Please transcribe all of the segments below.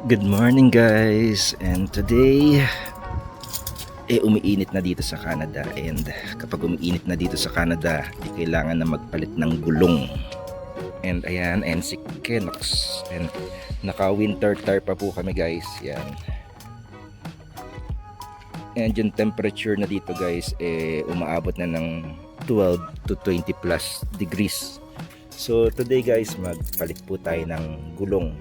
Good morning guys, and today umiinit na dito sa Canada, and kapag umiinit na dito sa Canada kailangan na magpalit ng gulong. And ayan, and si Kenox, and naka winter tire pa po kami guys. Yan, and yung temperature na dito guys umaabot na ng 12 to 20 plus degrees. So today guys, magpalit po tayo ng gulong.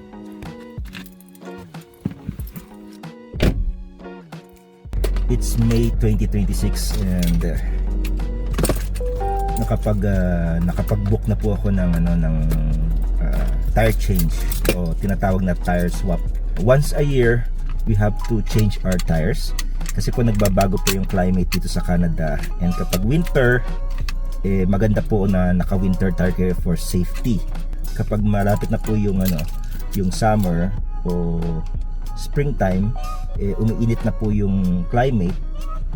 It's May 2026 and nakapag-book na po ako ng tire change o tinatawag na tire swap. Once a year, we have to change our tires kasi po nagbabago po yung climate dito sa Canada, and kapag winter, maganda po na naka-winter tire kayo for safety. Kapag malapit na po yung summer o springtime, umiinit na po yung climate,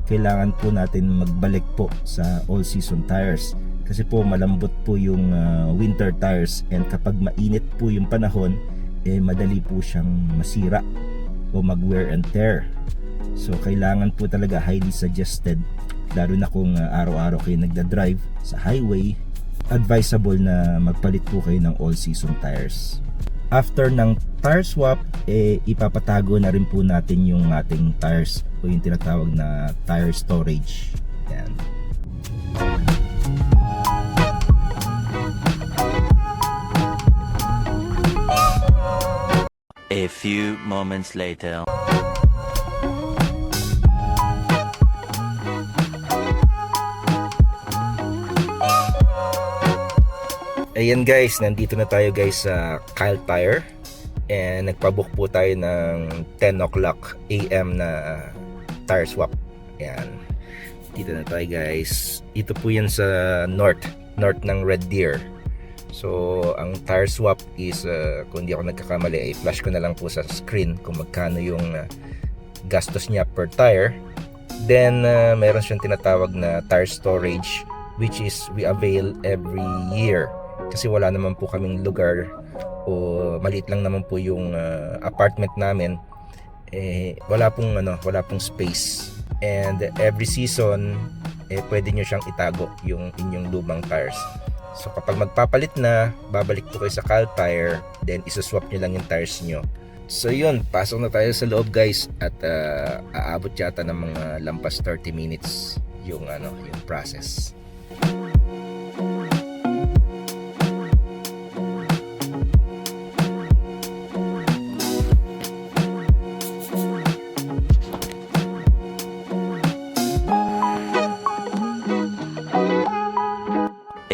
kailangan po natin magbalik po sa all season tires kasi po malambot po yung winter tires, and kapag mainit po yung panahon, madali po siyang masira o mag wear and tear. So kailangan po talaga, highly suggested, lalo na kung araw-araw kayo nagda-drive sa highway, advisable na magpalit po kayo ng all season tires. After ng tire swap, ipapatago na rin po natin yung ating tires o yung tinatawag na tire storage. Yan. A few moments later. Ayan guys, nandito na tayo guys sa Kyle Tire, and nagpabook po tayo ng 10 o'clock AM na tire swap. Ayan, dito na tayo guys. Ito po yan sa north ng Red Deer. So ang tire swap is kung di ako nagkakamali, flash ko na lang po sa screen kung magkano yung gastos niya per tire. Then meron siyang tinatawag na tire storage, which is we avail every year kasi wala naman po kaming lugar o maliit lang naman po yung apartment namin. Wala pong space, and every season pwede nyo siyang itago yung inyong lumang tires. So kapag magpapalit na, babalik po kayo sa Cal Tire, then isuswap nyo lang yung tires nyo. So yun, pasok na tayo sa loob guys, at aabot yata ng mga lampas 30 minutes yung process.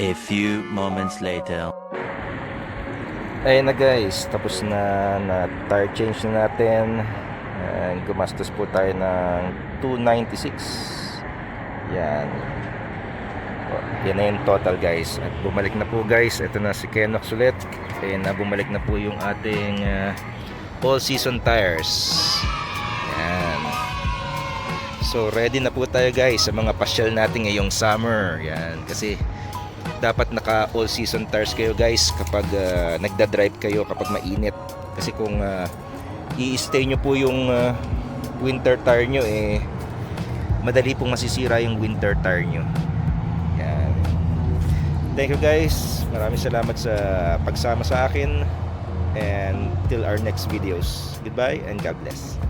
A few moments later. Ayun na guys, tapos na tire change na natin, and gumastos po tayo ng $296. Yan. Yan na yung total guys. At bumalik na po guys, ito na si Kenox ulit, and bumalik na po yung ating all season tires. Yan. So ready na po tayo guys sa mga pasyal natin ngayong summer. Yan, kasi dapat naka all season tires kayo guys kapag nagda-drive kayo kapag mainit, kasi kung i-stay nyo po yung winter tire nyo, madali pong masisira yung winter tire nyo. Yan. Thank you guys, maraming salamat sa pagsama sa akin, and till our next videos, goodbye and God bless.